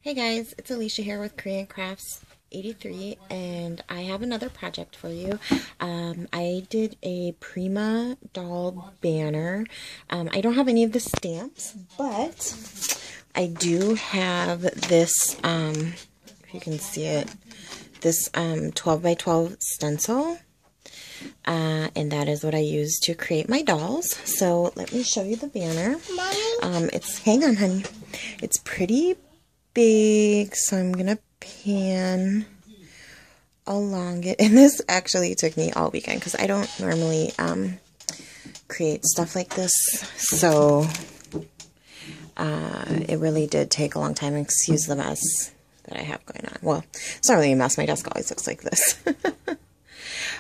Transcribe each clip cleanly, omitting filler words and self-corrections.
Hey guys, it's Alicia here with Korean Crafts 83, and I have another project for you. I did a Prima doll banner. I don't have any of the stamps, but I do have this, if you can see it, this 12 by 12 stencil. And that is what I use to create my dolls. So let me show you the banner. Hang on, honey. It's pretty big, so I'm gonna pan along it. And this actually took me all weekend because I don't normally create stuff like this, so it really did take a long time. Excuse the mess that I have going on. Well, it's not really a mess. My desk always looks like this.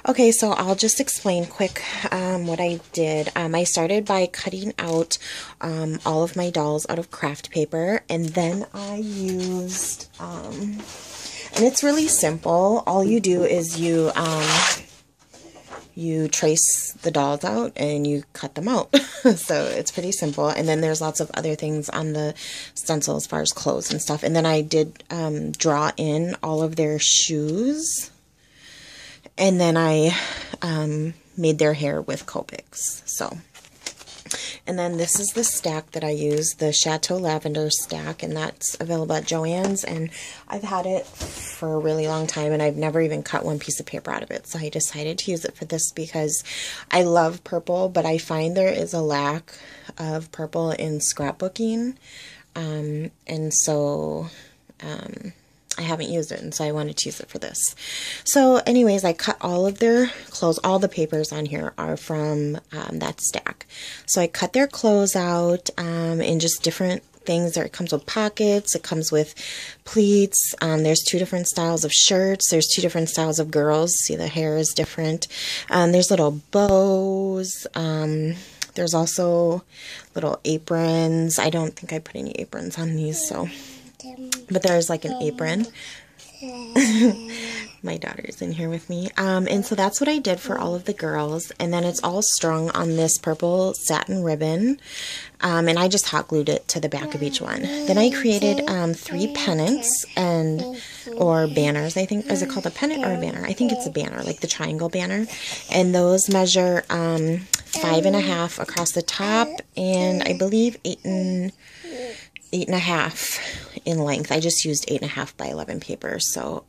Okay, so I'll just explain quick what I did. I started by cutting out all of my dolls out of craft paper, and then I used, and it's really simple. All you do is you trace the dolls out and you cut them out. So it's pretty simple. And then there's lots of other things on the stencil as far as clothes and stuff. And then I did draw in all of their shoes. And then I made their hair with Copics. So, and then this is the stack that I use, the Chateau Lavender stack, and that's available at Joann's. And I've had it for a really long time, and I've never even cut one piece of paper out of it. So I decided to use it for this because I love purple, but I find there is a lack of purple in scrapbooking, and so I haven't used it, and so I wanted to use it for this. So anyways, I cut all of their clothes. All the papers on here are from that stack. So I cut their clothes out in just different things. It comes with pockets. It comes with pleats. There's two different styles of shirts. There's two different styles of girls. See, the hair is different. There's little bows. There's also little aprons. I don't think I put any aprons on these, so... But there's like an apron. My daughter's in here with me. And so that's what I did for all of the girls. And then it's all strung on this purple satin ribbon. And I just hot glued it to the back of each one. Then I created 3 pennants or banners, I think. Is it called a pennant or a banner? I think it's a banner, like the triangle banner. And those measure 5.5 across the top, and I believe 8.5 in length. I just used 8.5 by 11 paper, so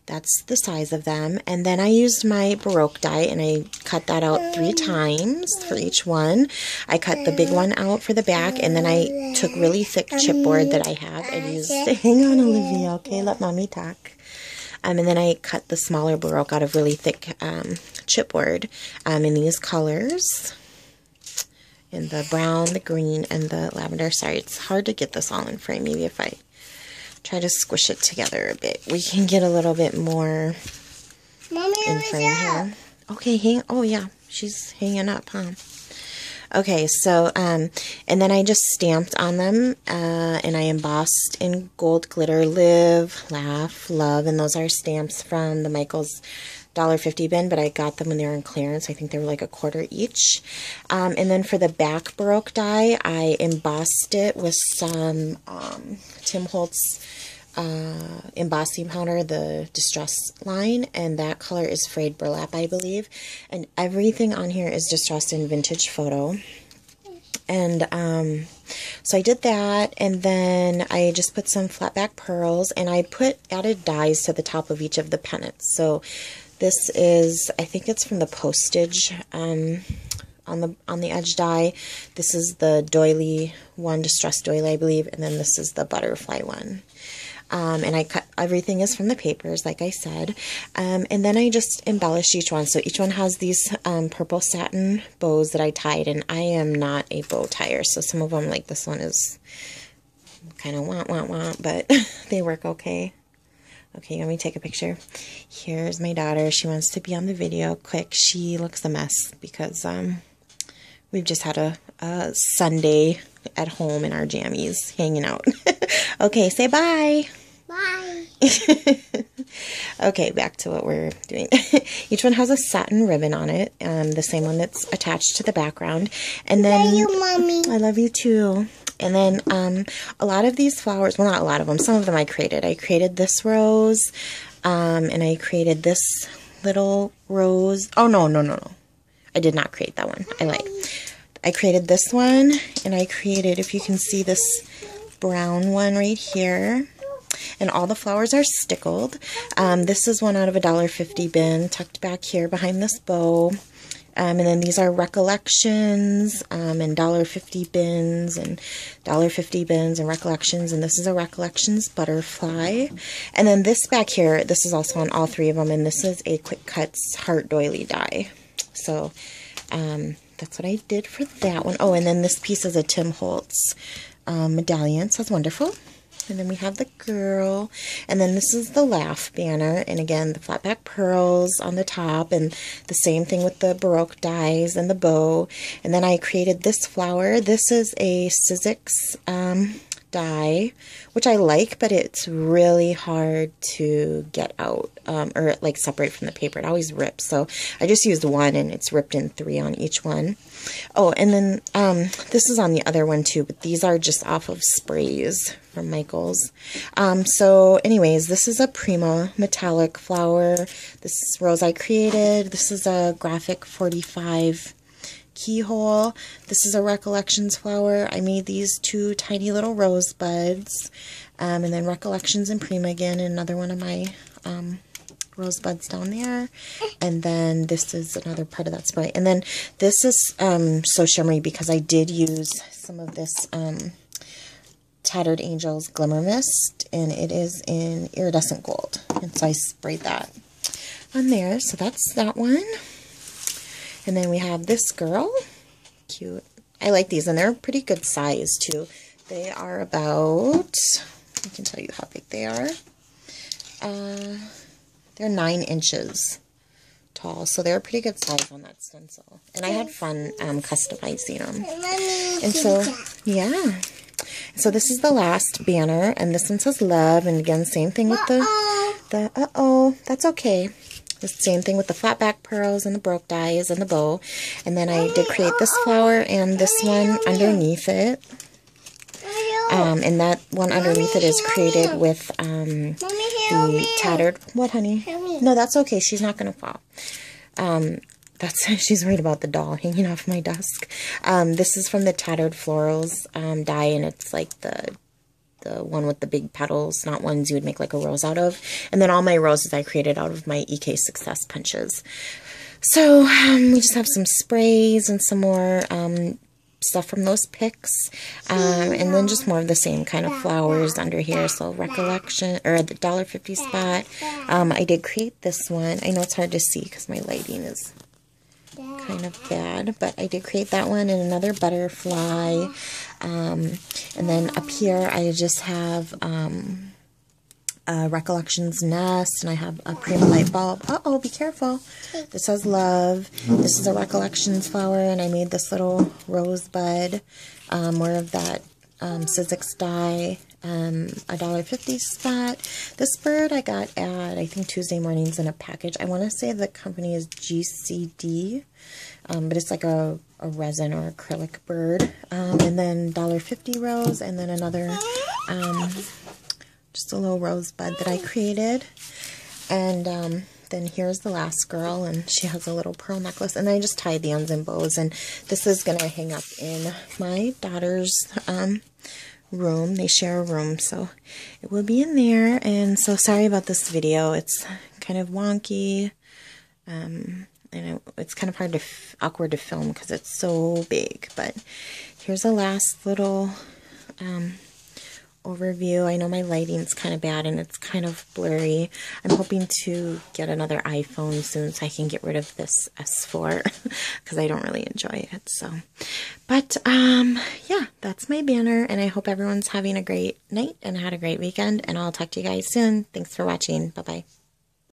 that's the size of them. And then I used my Baroque die, and I cut that out 3 times for each one. I cut the big one out for the back, and then I took really thick chipboard that I have and used, hang on Olivia, okay, let mommy talk. And then I cut the smaller Baroque out of really thick chipboard in these colors. In the brown, the green, and the lavender. Sorry, it's hard to get this all in frame. Maybe if I try to squish it together a bit, we can get a little bit more in frame here. Okay, oh yeah, she's hanging up, huh? Okay, so, and then I just stamped on them, and I embossed in gold glitter, live, laugh, love, and those are stamps from the Michaels $1.50 bin, but I got them when they were on clearance. I think they were like $1 each. And then for the back Baroque die, I embossed it with some Tim Holtz embossing powder, the Distress line, and that color is frayed burlap, I believe. And everything on here is distressed in vintage photo. And so I did that, and then I just put some flat back pearls, and I added dies to the top of each of the pennants. So this is, I think it's from the postage on the edge die. This is the doily one, distressed doily, I believe, and then this is the butterfly one. And I cut, everything is from the papers, like I said. And then I just embellished each one. So each one has these purple satin bows that I tied, and I am not a bow tire. So some of them, like this one, is kind of want, but they work okay. Okay, let me take a picture. Here's my daughter. She wants to be on the video. Quick, she looks a mess because we've just had a Sunday at home in our jammies, hanging out. Okay, say bye. Bye. Okay, back to what we're doing. Each one has a satin ribbon on it, the same one that's attached to the background. And then, I love you, Mommy. I love you too. And then a lot of these flowers, well, not a lot of them, some of them I created. I created this rose, and I created this little rose. Oh, no. I did not create that one. I created this one, and I created, if you can see this brown one right here. And all the flowers are stickled. This is one out of a $1.50 bin tucked back here behind this bow. And then these are recollections, and $1.50 bins, and $1.50 bins, and recollections. And this is a recollections butterfly. And then this back here, this is also on all three of them. And this is a Quick Cuts heart doily die. So that's what I did for that one. Oh, and then this piece is a Tim Holtz medallion. So that's wonderful. And then we have the girl, and then this is the laugh banner, and again the flat back pearls on the top, and the same thing with the Baroque dies and the bow. And then I created this flower. This is a Sizzix die, which I like, but it's really hard to get out, or like separate from the paper. It always rips, so I just used one, and it's ripped in 3 on each one. Oh, and then this is on the other one too, but these are just off of sprays from Michael's. So anyways, this is a Prima metallic flower. This rose I created. This is a graphic 45 keyhole. This is a Recollections flower. I made these 2 tiny little rose buds. And then Recollections and Prima again, another one of my rose buds down there. And then this is another part of that spray. And then this is so shimmery because I did use some of this Tattered Angels Glimmer Mist, and it is in iridescent gold. And so I sprayed that on there. So that's that one. And then we have this girl. Cute. I like these, and they're pretty good size too. They are about, I can tell you how big they are. They're 9 inches tall, so they're a pretty good size on that stencil. And I had fun customizing them. And so, yeah. So this is the last banner, and this one says love, and again, same thing with that's okay. The same thing with the flat back pearls and the Baroque dies and the bow. And then I did create this flower and this one underneath it. And that one underneath it is created with the tattered, what honey? No, that's okay. She's not going to fall. She's worried about the doll hanging off my desk. This is from the Tattered Florals die, and it's like the one with the big petals, not ones you would make like a rose out of. And then all my roses I created out of my EK Success punches. So we just have some sprays and some more stuff from those picks, and then just more of the same kind of flowers under here. So Recollection, or the $1.50 spot. I did create this one. I know it's hard to see because my lighting is kind of bad, but I did create that one, and another butterfly. And then up here I just have a Recollections nest, and I have a Prima light bulb. Uh-oh, be careful. This says love. This is a Recollections flower, and I made this little rosebud, more of that Sizzix die, a $1.50 spot. This bird I got at, I think, Tuesday Mornings in a package. I want to say the company is GCD, but it's like a resin or acrylic bird. And then $1.50 rose, and then another just a little rosebud that I created. And then here's the last girl, and she has a little pearl necklace, and I just tied the ends in bows. And this is going to hang up in my daughter's room. They share a room, so it will be in there. And so sorry about this video. It's kind of wonky, and it's kind of awkward to film because it's so big. But here's a last little overview. I know my lighting's kind of bad and it's kind of blurry. I'm hoping to get another iPhone soon so I can get rid of this S4 because I don't really enjoy it. So, but yeah, that's my banner, and I hope everyone's having a great night and had a great weekend, and I'll talk to you guys soon. Thanks for watching. Bye-bye.